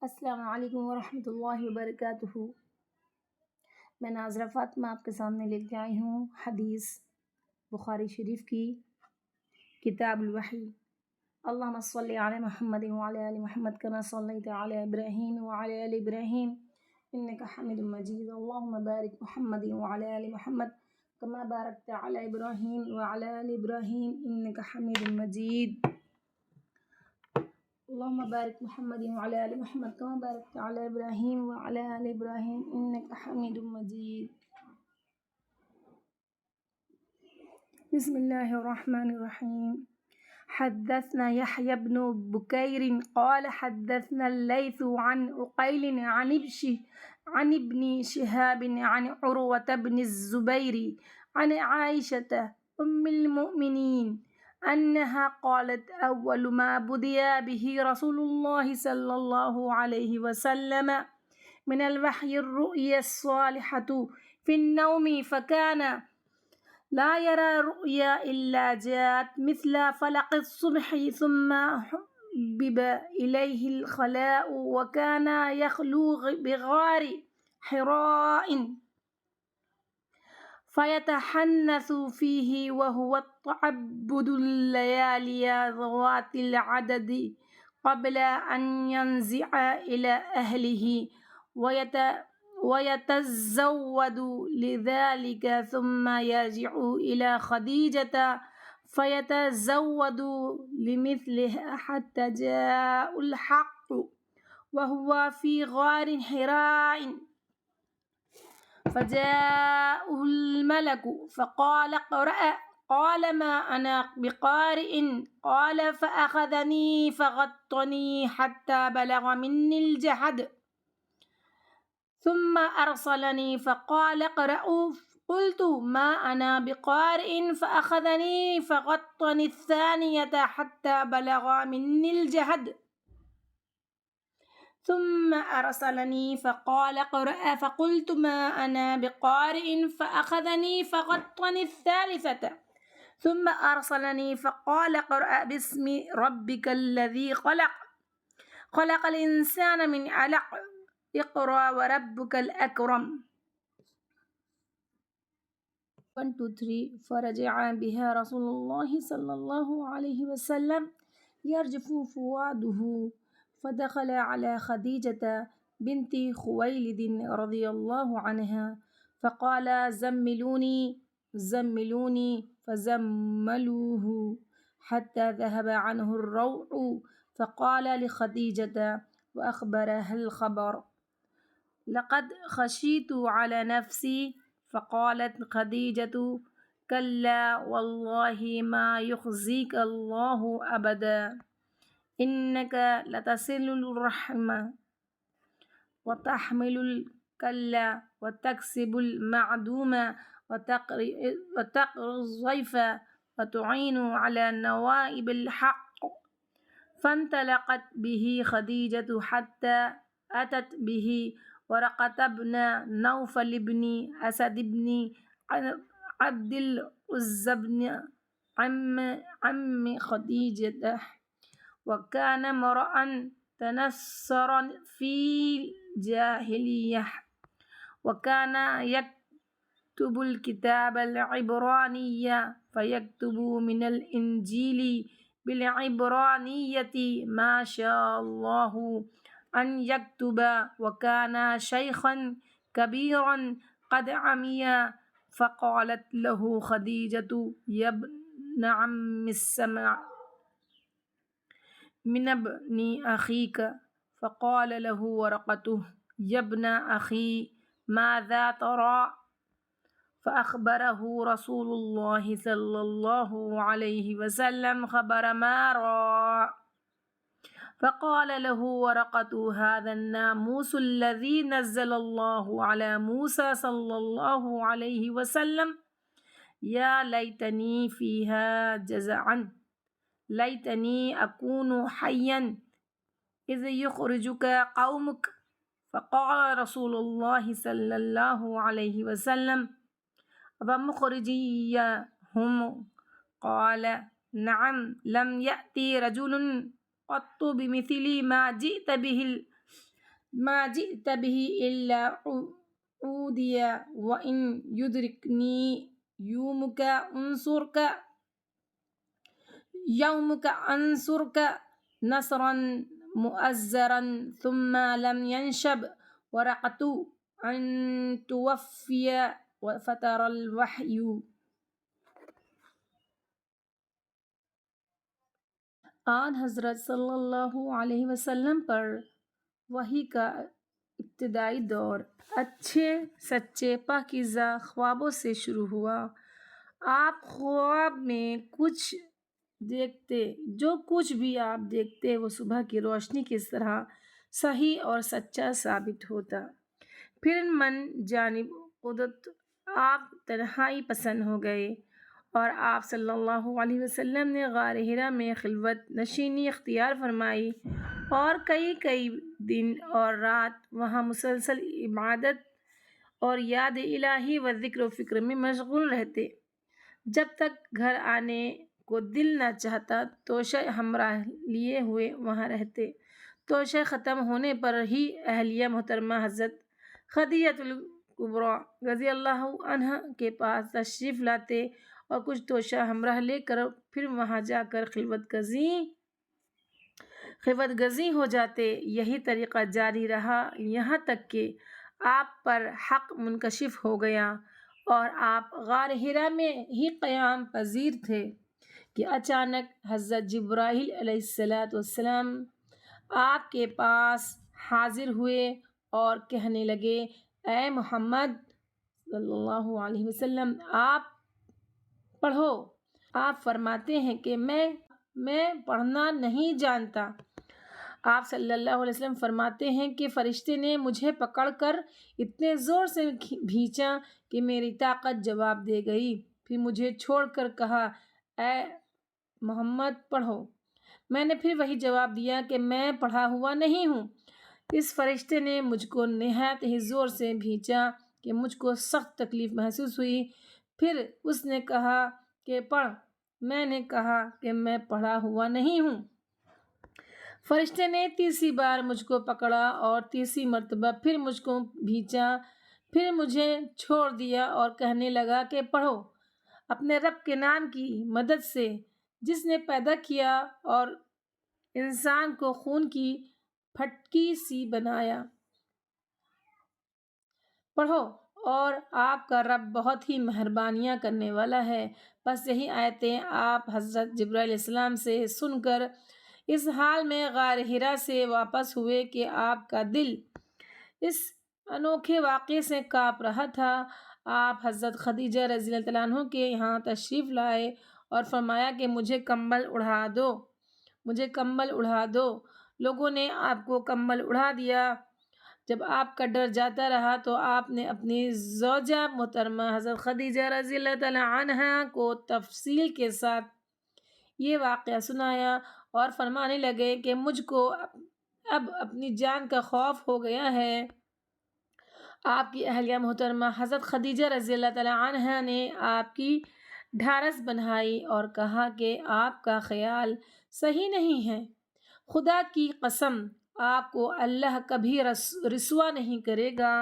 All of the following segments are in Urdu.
السلام علیکم ورحمۃ اللہ وبرکاتہ۔ میں ناظرہ فاطمہ آپ کے سامنے لے کے آئی ہوں حدیث بخاری شریف کی کتاب الوحی۔ اللہم صلی علی محمد وعلی آل محمد کما صلیت علی ابراہیم وعلی آل ابراہیم انک حمید مجید۔ اللہم بارک محمد وعلی آل محمد کما بارکت علی ابراہیم وعلی آل ابراہیم انک حمید مجید۔ اللهم بارك محمد وعلى آل محمد كما باركت على إبراهيم وعلى آل إبراهيم إنك حميد مجيد۔ بسم الله الرحمن الرحيم۔ حدثنا يحيى بن بكير قال حدثنا الليث عن عقيل عن ابن شهاب عن عروة بن الزبير عن عائشة أم المؤمنين أنها قالت أول ما بدأ به رسول الله صلى الله عليه وسلم من الوحي الرؤيا الصالحة في النوم، فكان لا يرى رؤيا إلا جاءت مثل فلق الصبح ثم حبب إليه الخلاء، وكان يخلو بغار حراء فيتحنث فيه وهو التعبد الليالي ذوات العدد قبل أن ينزع إلى أهله ويتزود لذلك، ثم يرجع إلى خديجة فيتزود لمثلها حتى جاء الحق وهو في غار حراء، فجاءه الملك فقال اقرأ، قال ما أنا بقارئ، قال فأخذني فغطني حتى بلغ مني الجحد، ثم أرسلني فقال اقرأ، قلت ما أنا بقارئ، فأخذني فغطني الثانية حتى بلغ مني الجحد، ثم أرسلني فقال اقرأ، فقلت ما أنا بقارئ، فأخذني فغطني الثالثة، ثم أرسلني فقال اقرأ باسم ربك الذي خلق الإنسان من علق، اقرأ وربك الأكرم۔ 1 2 3 فرجع بها رسول الله صلى الله عليه وسلم يرجف فؤاده، فدخل على خديجة بنت خويلد رضي الله عنها فقال زملوني فزملوه حتى ذهب عنه الروع، فقال لخديجة وأخبرها الخبر لقد خشيت على نفسي، فقالت خديجة كلا والله ما يخزيك الله أبدا، إنك لتصل الرحم وتحمل الكلا وتكسب المعدوم وتقري الضيف وتعين على نوائب الحق، فانطلقت به خديجة حتى أتت به ورقة بن نوفل بن أسد بن عبد العزى بن عم خديجة، وكان امرأ تنصر في الجاهلية، وكان يكتب الكتاب العبرانية، فيكتب من الإنجيل بالعبرانية ما شاء الله أن يكتب، وكان شيخا كبيرا قد عمي، فقالت له خديجة يا ابن عم السمع من ابن أخيك، فقال له ورقته يا ابن أخي ماذا ترى، فأخبره رسول الله صلى الله عليه وسلم خبر ما رأى، فقال له ورقة هذا الناموس الذي نزل الله على موسى صلى الله عليه وسلم، يا ليتني فيها جزعا، ليتني أكون حيا إذ يخرجك قومك، فقال رسول الله صلى الله عليه وسلم ومخرجيهم، قال نعم، لم يأتي رجل قط بمثل ما جئت به ما جئت به إلا عودي وإن يدركني يومك أنصرك نصرا مؤزرا ثم لم ينشب ورقت أن توفي وفتر الوحي۔ آن حضرت صلی اللہ علیہ وسلم پر وحی کا ابتدائی دور اچھے سچے پاکیزہ خوابوں سے شروع ہوا۔ آپ خواب میں کچھ دیکھتے، جو کچھ بھی آپ دیکھتے وہ صبح کی روشنی کی طرح صحیح اور سچا ثابت ہوتا۔ پھر من جانب قدرت آپ تنہائی پسند ہو گئے اور آپ صلی اللہ علیہ وسلم نے غار حرا میں خلوت نشینی اختیار فرمائی اور کئی دن اور رات وہاں مسلسل عبادت اور یاد الہی و ذکر و فکر میں مشغول رہتے۔ جب تک گھر آنے کو دل نہ چاہتا توشہ ہمراہ لیے ہوئے وہاں رہتے۔ توشہ ختم ہونے پر ہی اہلیہ محترمہ حضرت خدیجہ الکبریٰ رضی اللہ عنہا کے پاس تشریف لاتے اور کچھ توشہ ہمراہ لے کر پھر وہاں جا کر خلوت گزیں ہو جاتے۔ یہی طریقہ جاری رہا یہاں تک کہ آپ پر حق منکشف ہو گیا اور آپ غار حرا میں ہی قیام پذیر تھے کہ اچانک حضرت جبرائیل علیہ السلام آپ کے پاس حاضر ہوئے اور کہنے لگے، اے محمد صلی اللہ علیہ وسلم آپ پڑھو۔ آپ فرماتے ہیں کہ میں پڑھنا نہیں جانتا۔ آپ صلی اللہ علیہ وسلم فرماتے ہیں کہ فرشتے نے مجھے پکڑ کر اتنے زور سے کھینچا کہ میری طاقت جواب دے گئی۔ پھر مجھے چھوڑ کر کہا، اے محمد پڑھو۔ میں نے پھر وہی جواب دیا کہ میں پڑھا ہوا نہیں ہوں۔ اس فرشتے نے مجھ کو نہایت ہی زور سے کھینچا کہ مجھ کو سخت تکلیف محسوس ہوئی۔ پھر اس نے کہا کہ پڑھ۔ میں نے کہا کہ میں پڑھا ہوا نہیں ہوں۔ فرشتے نے تیسری بار مجھ کو پکڑا اور تیسری مرتبہ پھر مجھ کو کھینچا، پھر مجھے چھوڑ دیا اور کہنے لگا کہ پڑھو، اپنے رب کے نام کی مدد سے جس نے پیدا کیا اور انسان کو خون کی پھٹکی سی بنایا، پڑھو اور آپ کا رب بہت ہی مہربانیاں کرنے والا ہے۔ بس یہی آیتیں آپ حضرت جبرائیل علیہ السلام سے سن کر اس حال میں غار حرا سے واپس ہوئے کہ آپ کا دل اس انوکھے واقعے سے کانپ رہا تھا۔ آپ حضرت خدیجہ رضی اللہ عنہا کے یہاں تشریف لائے اور فرمایا کہ مجھے کمبل اڑا دو۔ لوگوں نے آپ کو کمبل اڑا دیا۔ جب آپ کا ڈر جاتا رہا تو آپ نے اپنی زوجہ محترمہ حضرت خدیجہ رضی اللہ عنہا کو تفصیل کے ساتھ یہ واقعہ سنایا اور فرمانے لگے کہ مجھ کو اب اپنی جان کا خوف ہو گیا ہے۔ آپ کی اہلیہ محترمہ حضرت خدیجہ رضی اللہ عنہا نے آپ کی ڈھارس بندھائی اور کہا کہ آپ کا خیال صحیح نہیں ہے، خدا کی قسم آپ کو اللہ کبھی رسوا نہیں کرے گا۔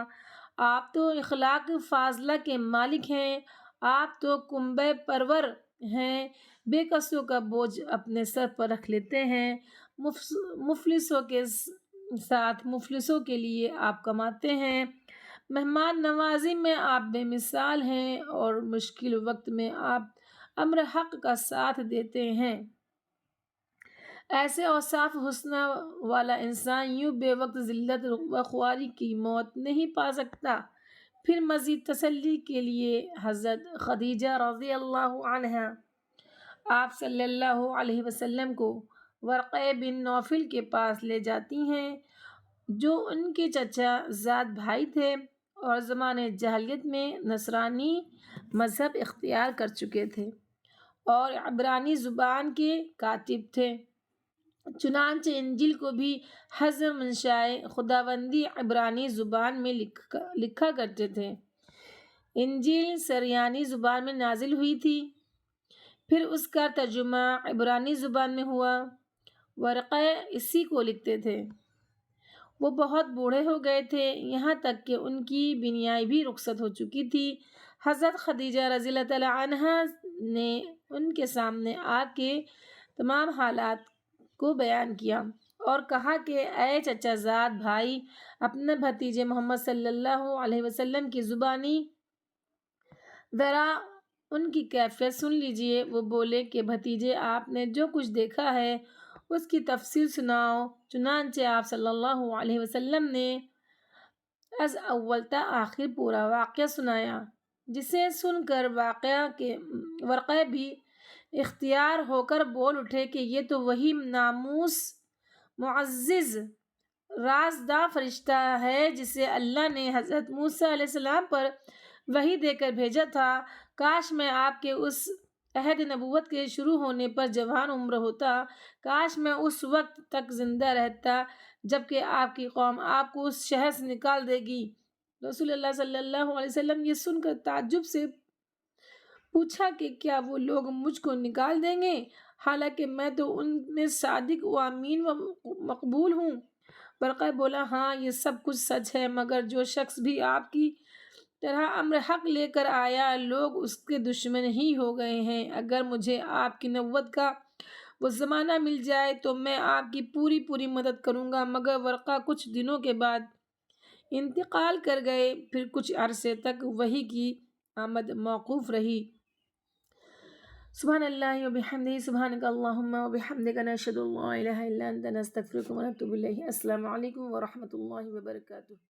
آپ تو اخلاق فاضلہ کے مالک ہیں، آپ تو کنبہ پرور ہیں، بے کسوں کا بوجھ اپنے سر پر رکھ لیتے ہیں، مفلسوں کے ساتھ مفلسوں کے لیے آپ کماتے ہیں، مہمان نوازی میں آپ بے مثال ہیں اور مشکل وقت میں آپ امر حق کا ساتھ دیتے ہیں۔ ایسے اوصاف حسنہ والا انسان یوں بے وقت ذلت و خواری کی موت نہیں پا سکتا۔ پھر مزید تسلی کے لیے حضرت خدیجہ رضی اللہ عنہا آپ صلی اللہ علیہ وسلم کو ورقہ بن نوفل کے پاس لے جاتی ہیں، جو ان کے چچا زاد بھائی تھے اور زمانۂ جاہلیت میں نصرانی مذہب اختیار کر چکے تھے اور عبرانی زبان کے کاتب تھے۔ چنانچہ انجیل کو بھی حسب منشائے خداوندی عبرانی زبان میں لکھا کرتے تھے۔ انجیل سریانی زبان میں نازل ہوئی تھی، پھر اس کا ترجمہ عبرانی زبان میں ہوا۔ ورقہ اسی کو لکھتے تھے۔ وہ بہت بوڑھے ہو گئے تھے، یہاں تک کہ ان کی بینائی بھی رخصت ہو چکی تھی۔ حضرت خدیجہ رضی اللہ تعالیٰ عنہا نے ان کے سامنے آ کے تمام حالات کو بیان کیا اور کہا کہ اے چچا زاد بھائی، اپنے بھتیجے محمد صلی اللہ علیہ وسلم کی زبانی ذرا ان کی کیفیت سن لیجئے۔ وہ بولے کہ بھتیجے، آپ نے جو کچھ دیکھا ہے اس کی تفصیل سناؤ۔ چنانچہ آپ صلی اللہ علیہ وسلم نے از اول تا آخر پورا واقعہ سنایا، جسے سن کر ورقہ بھی اختیار ہو کر بول اٹھے کہ یہ تو وہی ناموس معزز رازداں فرشتہ ہے جسے اللہ نے حضرت موسیٰ علیہ السلام پر وحی دے کر بھیجا تھا۔ کاش میں آپ کے اس عہد نبوت کے شروع ہونے پر جوان عمر ہوتا، کاش میں اس وقت تک زندہ رہتا جبکہ آپ کی قوم آپ کو اس شہر سے نکال دے گی۔ رسول اللہ صلی اللہ علیہ وسلم یہ سن کر تعجب سے پوچھا کہ کیا وہ لوگ مجھ کو نکال دیں گے، حالانکہ میں تو ان میں صادق و امین و مقبول ہوں؟ ورقہ بولا، ہاں یہ سب کچھ سچ ہے، مگر جو شخص بھی آپ کی طرح امر حق لے کر آیا، لوگ اس کے دشمن ہی ہو گئے ہیں۔ اگر مجھے آپ کی نبوت کا وہ زمانہ مل جائے تو میں آپ کی پوری مدد کروں گا۔ مگر ورقہ کچھ دنوں کے بعد انتقال کر گئے، پھر کچھ عرصے تک وحی کی آمد موقوف رہی۔ سبحان اللہ و بحمدہ، سبحانک اللہم و بحمدک، نشہد ان لا الہ الا انت، نستغفرک و نتوب الیہ۔ السلام علیکم و رحمۃ اللہ وبرکاتہ۔